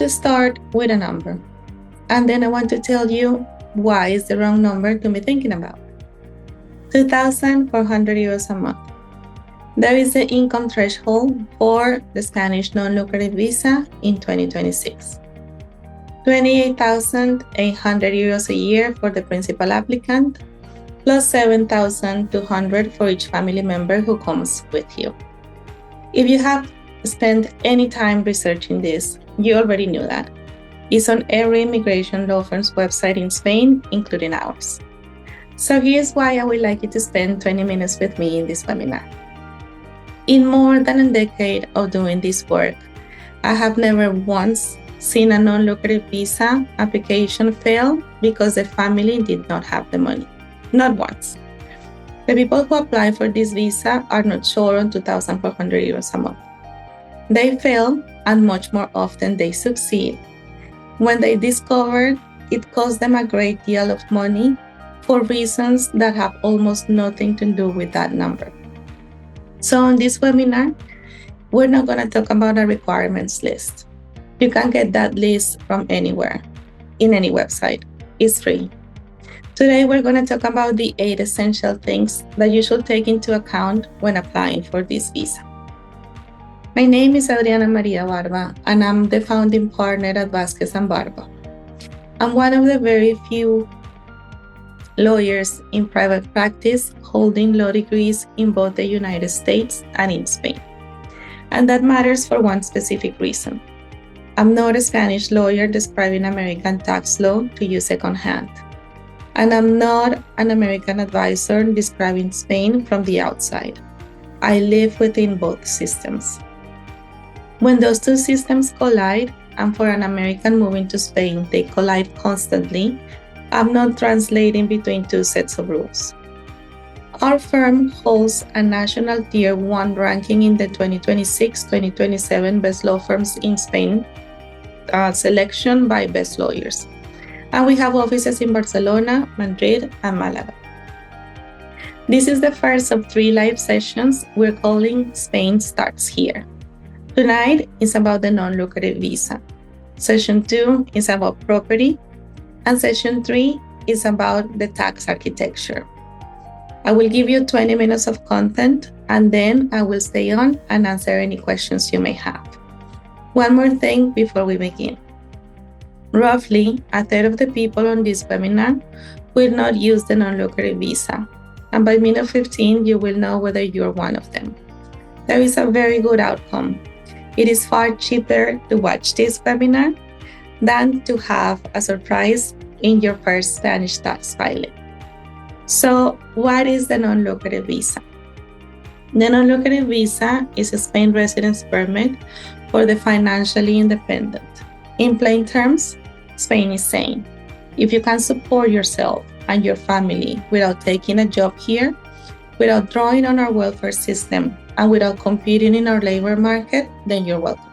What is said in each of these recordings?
to start with a number, and then I want to tell you why is the wrong number to be thinking about. 2,400 euros a month. There is the income threshold for the Spanish non-lucrative visa in 2026. 28,800 euros a year for the principal applicant, plus 7,200 for each family member who comes with you. If you have spent any time researching this, you already knew that. It's on every immigration law firm's website in Spain, including ours. So here's why I would like you to spend 20 minutes with me in this webinar. In more than a decade of doing this work, I have never once seen a non-lucrative visa application fail because the family did not have the money. Not once. The people who apply for this visa are not short on 2,400 euros a month. They fail, and much more often they succeed when they discover it costs them a great deal of money for reasons that have almost nothing to do with that number. So in this webinar, we're not going to talk about a requirements list. You can get that list from anywhere, in any website. It's free. Today, we're going to talk about the 8 essential things that you should take into account when applying for this visa. My name is Adriana María Barba, and I'm the founding partner at Vázquez & Barba. I'm one of the very few lawyers in private practice holding law degrees in both the United States and in Spain. And that matters for one specific reason. I'm not a Spanish lawyer describing American tax law to you secondhand. And I'm not an American advisor describing Spain from the outside. I live within both systems. When those two systems collide, and for an American moving to Spain, they collide constantly, I'm not translating between two sets of rules. Our firm holds a national Tier 1 ranking in the 2026-2027 Best Law Firms in Spain selection by Best Lawyers. And we have offices in Barcelona, Madrid, and Malaga. This is the first of 3 live sessions we're calling Spain Starts Here. Tonight is about the non-lucrative visa. Session 2 is about property, and session 3 is about the tax architecture. I will give you 20 minutes of content, and then I will stay on and answer any questions you may have. One more thing before we begin. Roughly, a third of the people on this webinar will not use the non-lucrative visa, and by minute 15, you will know whether you're one of them. There is a very good outcome. It is far cheaper to watch this webinar than to have a surprise in your first Spanish tax filing. So, what is the non-lucrative visa? The non-lucrative visa is a Spain residence permit for the financially independent. In plain terms, Spain is saying, if you can support yourself and your family without taking a job here, without drawing on our welfare system, and without competing in our labor market, then you're welcome.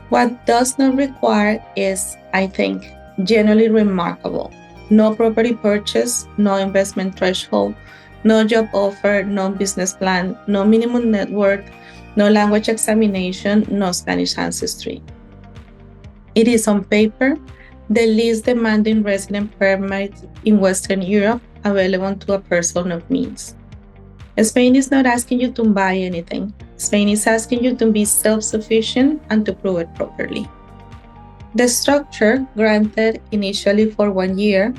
What does not require is, I think, generally remarkable. No property purchase, no investment threshold, no job offer, no business plan, no minimum net worth, no language examination, no Spanish ancestry. It is on paper the least demanding resident permit in Western Europe available to a person of means. Spain is not asking you to buy anything. Spain is asking you to be self-sufficient and to prove it properly. The structure, granted initially for 1 year,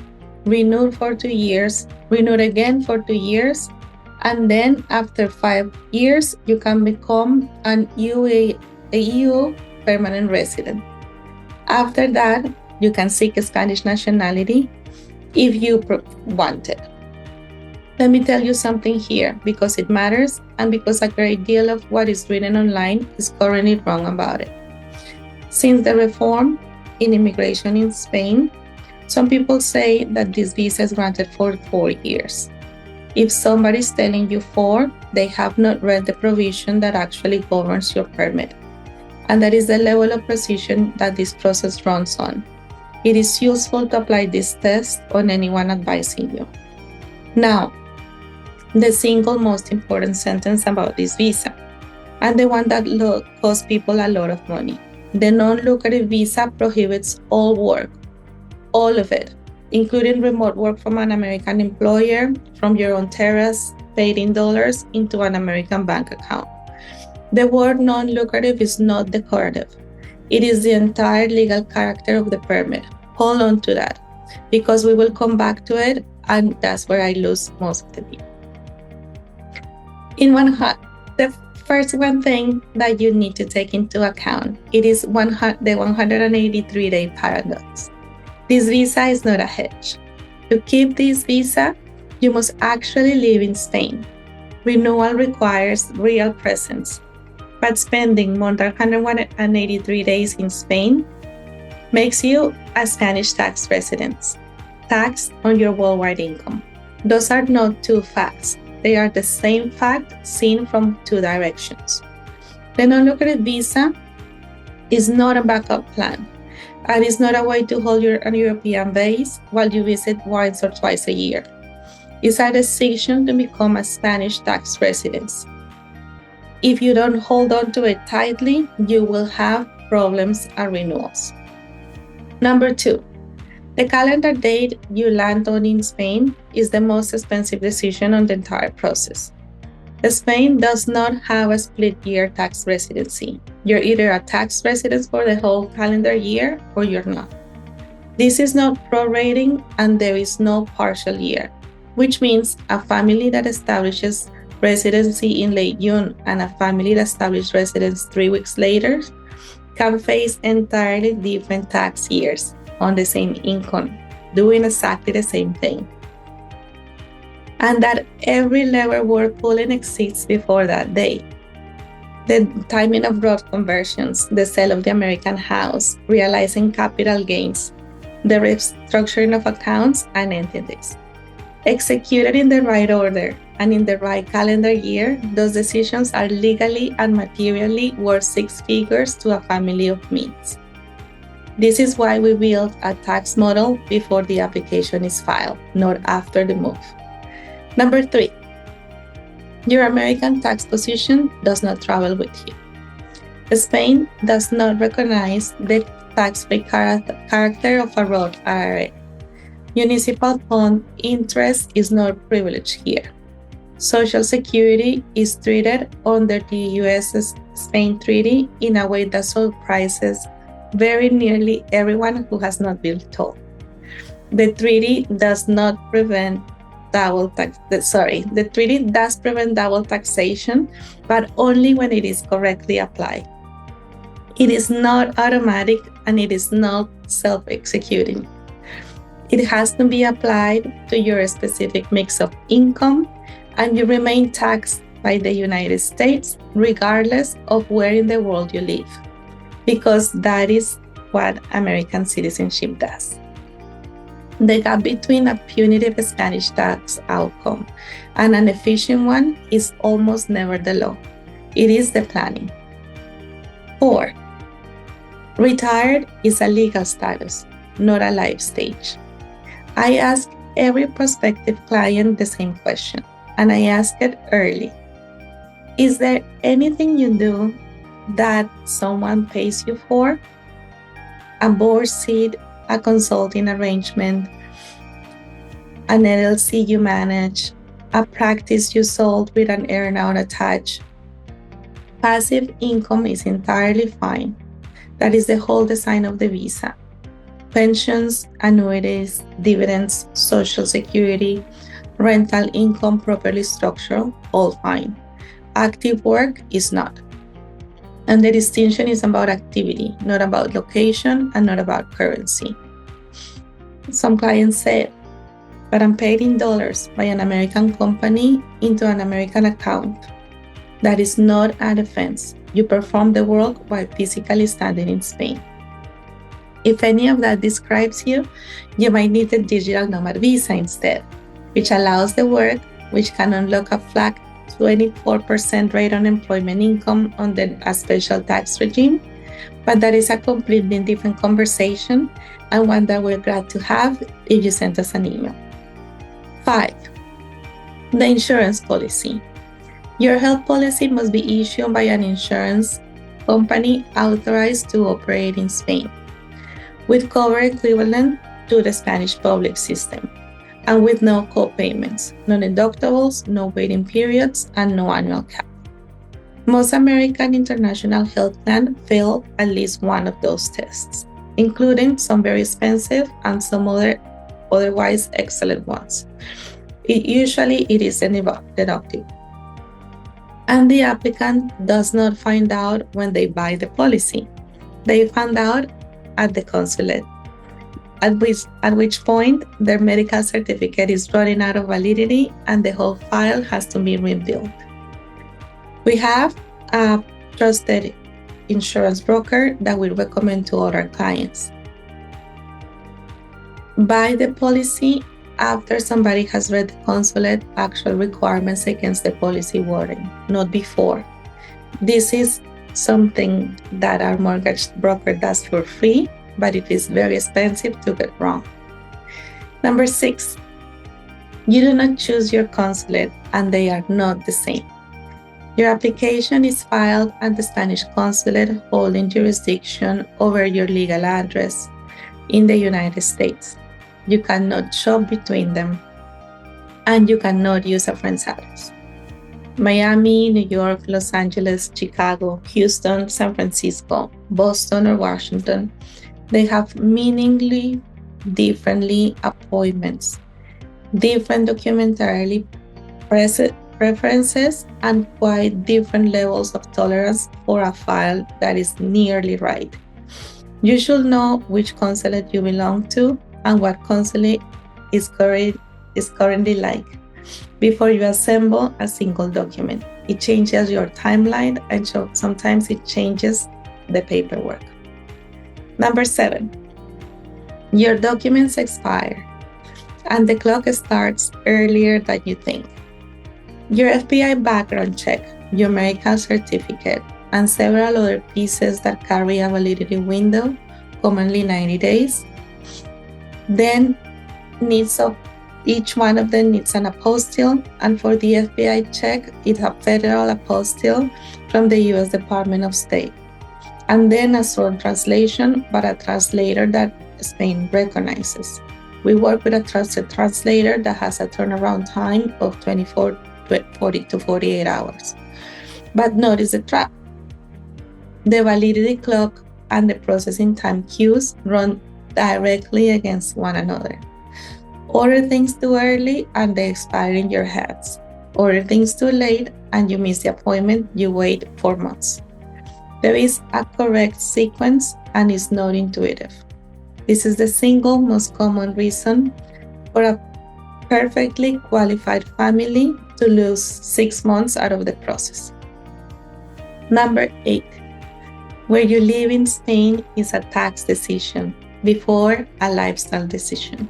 renewed for 2 years, renewed again for 2 years, and then after 5 years, you can become an EU permanent resident. After that, you can seek a Spanish nationality if you want it. Let me tell you something here, because it matters and because a great deal of what is written online is currently wrong about it. Since the reform in immigration in Spain, some people say that this visa is granted for 4 years. If somebody's telling you 4, they have not read the provision that actually governs your permit. And that is the level of precision that this process runs on. It is useful to apply this test on anyone advising you. Now, the single most important sentence about this visa, and the one that costs people a lot of money. The non-lucrative visa prohibits all work, all of it, including remote work from an American employer, from your own terrace, paid in dollars into an American bank account. The word non-lucrative is not decorative. It is the entire legal character of the permit. Hold on to that, because we will come back to it, and that's where I lose most of the people. The first one thing that you need to take into account, it is the 183-day paradox. This visa is not a hedge. To keep this visa, you must actually live in Spain. Renewal requires real presence, but spending more than 183 days in Spain makes you a Spanish tax resident, taxed on your worldwide income. Those are not two facts. They are the same fact seen from two directions. The non-lucrative visa is not a backup plan, and it's not a way to hold your European base while you visit once or twice a year. It's a decision to become a Spanish tax resident. If you don't hold on to it tightly, you will have problems at renewals. Number 2, the calendar date you land on in Spain is the most expensive decision on the entire process. Spain does not have a split year tax residency. You're either a tax resident for the whole calendar year or you're not. This is not prorating, and there is no partial year, which means a family that establishes residency in late June and a family that establishes residence 3 weeks later can face entirely different tax years on the same income, doing exactly the same thing. And that every lever worth pulling exists before that day. The timing of road conversions, the sale of the American house, realizing capital gains, the restructuring of accounts and entities. Executed in the right order and in the right calendar year, those decisions are legally and materially worth 6 figures to a family of means. This is why we build a tax model before the application is filed, not after the move. Number 3, your American tax position does not travel with you. Spain does not recognize the tax-free character of a Roth IRA. Municipal fund interest is not privileged here. Social Security is treated under the US-Spain Treaty in a way that surprises very nearly everyone who has not been told. The treaty does prevent double taxation, but only when it is correctly applied. It is not automatic and it is not self-executing. It has to be applied to your specific mix of income, and you remain taxed by the United States regardless of where in the world you live, because that is what American citizenship does. The gap between a punitive Spanish tax outcome and an efficient one is almost never the law. It is the planning. 4, retired is a legal status, not a life stage. I ask every prospective client the same question, and I ask it early. Is there anything you do that someone pays you for? A board seat, a consulting arrangement, an LLC you manage, a practice you sold with an earn-out attached. Passive income is entirely fine. That is the whole design of the visa. Pensions, annuities, dividends, Social Security, rental income properly structured, all fine. Active work is not. And the distinction is about activity, not about location and not about currency. Some clients say, but I'm paid in dollars by an American company into an American account. That is not a defense. You perform the work while physically standing in Spain. If any of that describes you, you might need the digital nomad visa instead, which allows the work, which can unlock a flat 24% rate on employment income under a special tax regime, but that is a completely different conversation and one that we're glad to have if you send us an email. 5, the insurance policy. Your health policy must be issued by an insurance company authorized to operate in Spain, with cover equivalent to the Spanish public system, and with no co-payments, no deductibles, no waiting periods, and no annual cap. Most American international health plans fail at least one of those tests, including some very expensive and some otherwise excellent ones. Usually it is deductible. And the applicant does not find out when they buy the policy. They find out at the consulate, at which point their medical certificate is running out of validity and the whole file has to be rebuilt. We have a trusted insurance broker that we recommend to all our clients. Buy the policy after somebody has read the consulate actual requirements against the policy wording, not before. This is something that our mortgage broker does for free, but it is very expensive to get wrong. Number 6, you do not choose your consulate and they are not the same. Your application is filed at the Spanish consulate holding jurisdiction over your legal address in the United States. You cannot shop between them, and you cannot use a friend's address. Miami, New York, Los Angeles, Chicago, Houston, San Francisco, Boston, or Washington, they have meaningfully differently appointments, different documentary preferences, and quite different levels of tolerance for a file that is nearly right. You should know which consulate you belong to and what consulate is currently like before you assemble a single document. It changes your timeline and sometimes it changes the paperwork. Number 7, your documents expire and the clock starts earlier than you think. Your FBI background check, your medical certificate, and several other pieces that carry a validity window, commonly 90 days, then each one of them needs an apostille, and for the FBI check, it's a federal apostille from the U.S. Department of State, and then a short translation, but a translator that Spain recognizes. We work with a trusted translator that has a turnaround time of 24 to 48 hours. But notice the trap. The validity clock and the processing time queues run directly against one another. Order things too early and they expire in your hands. Order things too late and you miss the appointment, you wait 4 months. There is a correct sequence and it's not intuitive. This is the single most common reason for a perfectly qualified family to lose 6 months out of the process. Number 8, where you live in Spain is a tax decision before a lifestyle decision.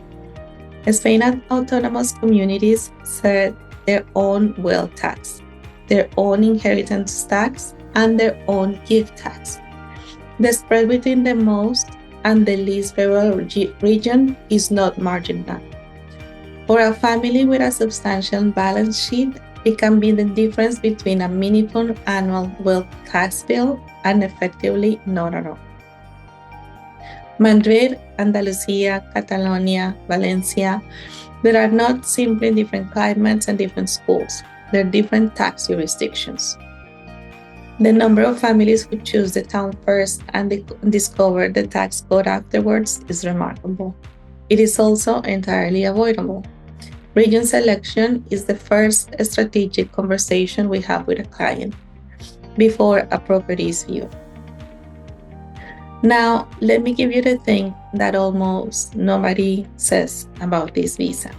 Spain autonomous communities set their own wealth tax, their own inheritance tax, and their own gift tax. The spread between the most and the least favorable region is not marginal. For a family with a substantial balance sheet, it can be the difference between a minimum annual wealth tax bill and effectively none at all. Madrid, Andalusia, Catalonia, Valencia, there are not simply different climates and different schools, they're different tax jurisdictions. The number of families who choose the town first and discover the tax code afterwards is remarkable. It is also entirely avoidable. Region selection is the first strategic conversation we have with a client before a property is viewed. Now, let me give you the thing that almost nobody says about this visa.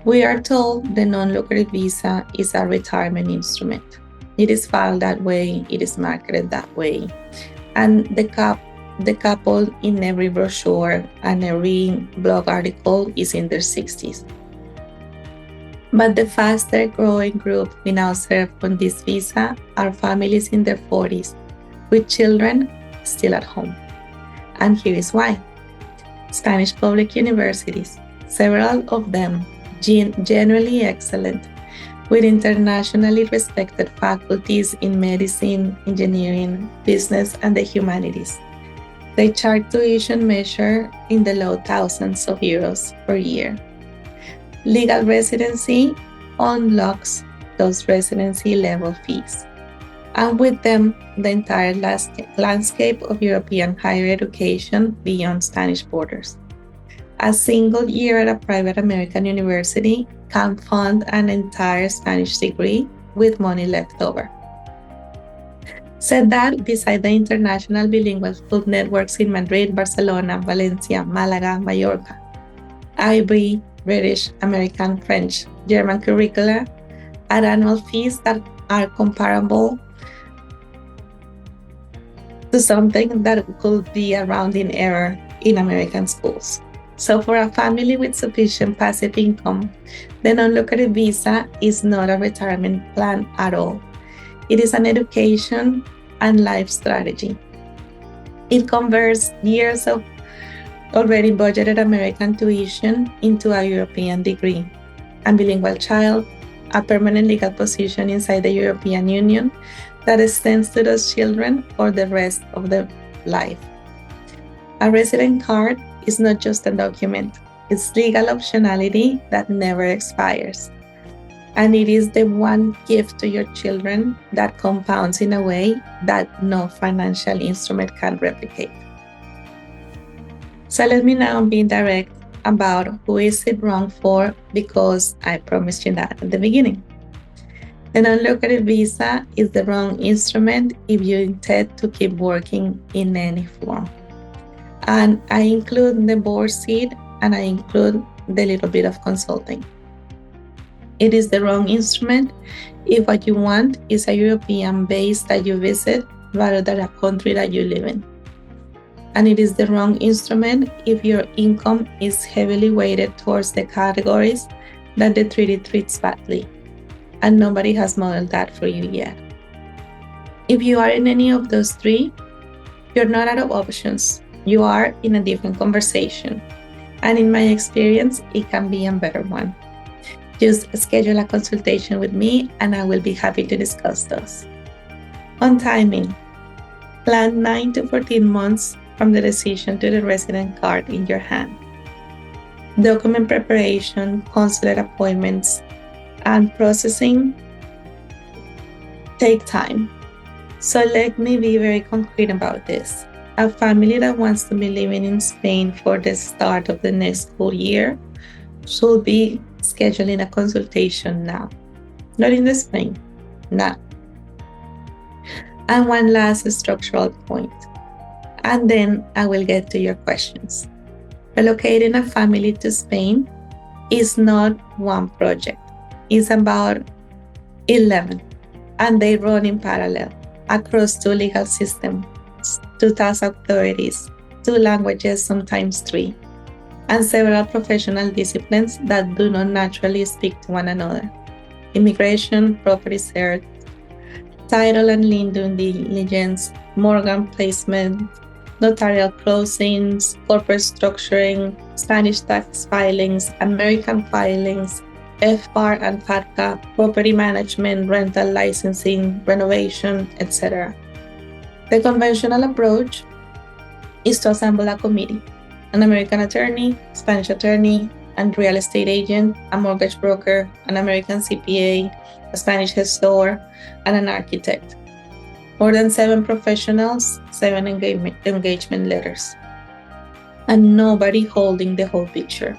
We are told the non-lucrative visa is a retirement instrument. It is filed that way, it is marketed that way, and the couple in every brochure and every blog article is in their 60s. But the faster growing group we now serve on this visa are families in their 40s with children still at home. And here is why. Spanish public universities, several of them generally excellent, with internationally respected faculties in medicine, engineering, business, and the humanities. They charge tuition measure in the low thousands of euros per year. Legal residency unlocks those residency level fees, and with them, the entire landscape of European higher education beyond Spanish borders. A single year at a private American university can fund an entire Spanish degree with money left over. Said that, beside the international bilingual school networks in Madrid, Barcelona, Valencia, Malaga, Mallorca, IB, British, American, French, German curricula at annual fees that are comparable to something that could be a rounding error in American schools. So for a family with sufficient passive income, the non-lucrative visa is not a retirement plan at all. It is an education and life strategy. It converts years of already budgeted American tuition into a European degree, a bilingual child, a permanent legal position inside the European Union that extends to those children for the rest of their life. A resident card is not just a document, it's legal optionality that never expires. And it is the one gift to your children that compounds in a way that no financial instrument can replicate. So let me now be direct about who is it wrong for, because I promised you that at the beginning. The non-lucrative visa is the wrong instrument if you intend to keep working in any form. And I include the board seat and I include the little bit of consulting. It is the wrong instrument if what you want is a European base that you visit rather than a country that you live in. And it is the wrong instrument if your income is heavily weighted towards the categories that the treaty treats badly, and nobody has modeled that for you yet. If you are in any of those three, you're not out of options. You are in a different conversation. And in my experience, it can be a better one. Just schedule a consultation with me and I will be happy to discuss those. On timing, plan 9 to 14 months from the decision to the resident card in your hand. Document preparation, consulate appointments, and processing take time. So let me be very concrete about this. A family that wants to be living in Spain for the start of the next school year should be scheduling a consultation now. Not in the spring, now. And one last structural point, and then I will get to your questions. Relocating a family to Spain is not one project. It's about 11, and they run in parallel across 2 legal systems, 2 tax authorities, 2 languages, sometimes 3, and several professional disciplines that do not naturally speak to one another. Immigration, property search, title and lien due diligence, mortgage placement, notarial closings, corporate structuring, Spanish tax filings, American filings, FBAR and FATCA, property management, rental licensing, renovation, etc. The conventional approach is to assemble a committee: an American attorney, Spanish attorney, and real estate agent, a mortgage broker, an American CPA, a Spanish gestor, and an architect. More than 7 professionals, 7 engagement letters, and nobody holding the whole picture,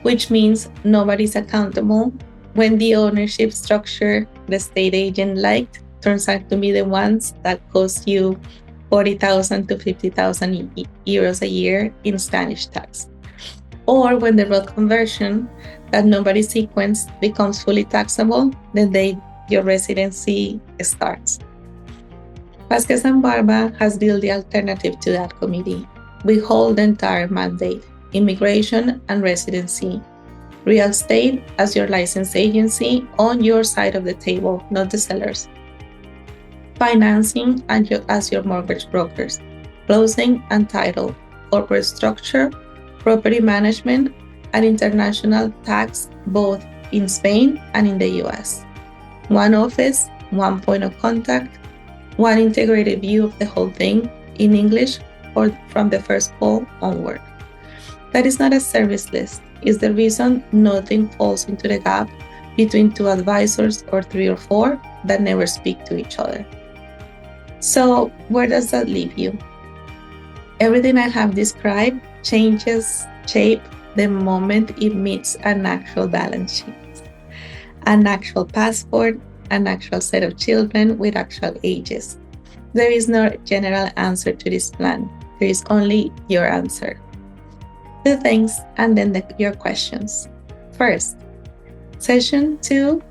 which means nobody's accountable when the ownership structure the state agent liked turns out to be the ones that cost you 40,000 to 50,000 euros a year in Spanish tax. Or when the road conversion that nobody sequenced becomes fully taxable the day your residency starts. Vasquez and Barba has built the alternative to that committee. We hold the entire mandate: immigration and residency. Real estate as your license agency on your side of the table, not the sellers. Financing as your mortgage brokers. Closing and title. Corporate structure, property management, and international tax both in Spain and in the US. one office, one point of contact, one integrated view of the whole thing in English or from the first call onward. That is not a service list. It's the reason nothing falls into the gap between two advisors or 3 or 4 that never speak to each other. So where does that leave you? Everything I have described changes shape the moment it meets an actual balance sheet, an actual passport, an actual set of children with actual ages. There is no general answer to this plan. There is only your answer. 2 things and then your questions. First, session 2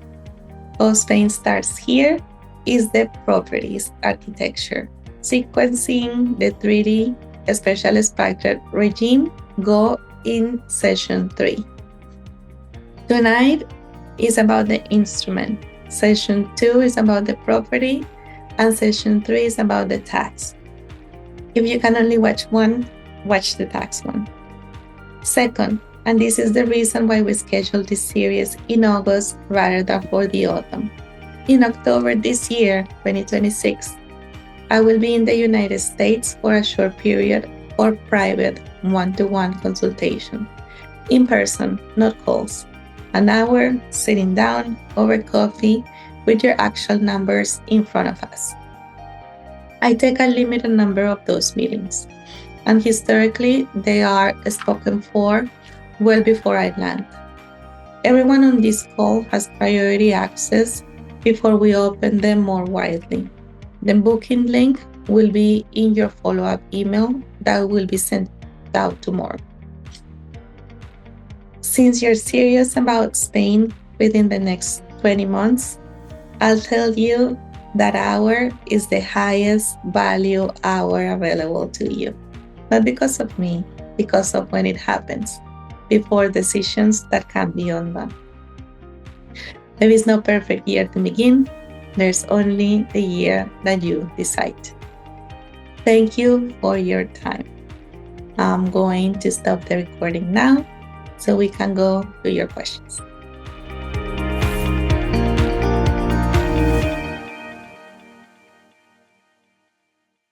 of Spain starts here is the properties architecture. Sequencing the 3D special structure regime go in session 3. Tonight is about the instrument. Session 2 is about the property and session 3 is about the tax. If you can only watch one, watch the tax one. Second, and this is the reason why we scheduled this series in August rather than for the autumn. In October this year, 2026, I will be in the United States for a short period for private one-to-one consultation. In person, not calls. An hour sitting down over coffee with your actual numbers in front of us. I take a limited number of those meetings, and historically they are spoken for well before I land. Everyone on this call has priority access before we open them more widely. The booking link will be in your follow-up email that will be sent out tomorrow. Since you're serious about Spain within the next 20 months, I'll tell you that hour is the highest value hour available to you. Not because of me, because of when it happens, before decisions that can be undone. There is no perfect year to begin. There's only the year that you decide. Thank you for your time. I'm going to stop the recording now so we can go to your questions.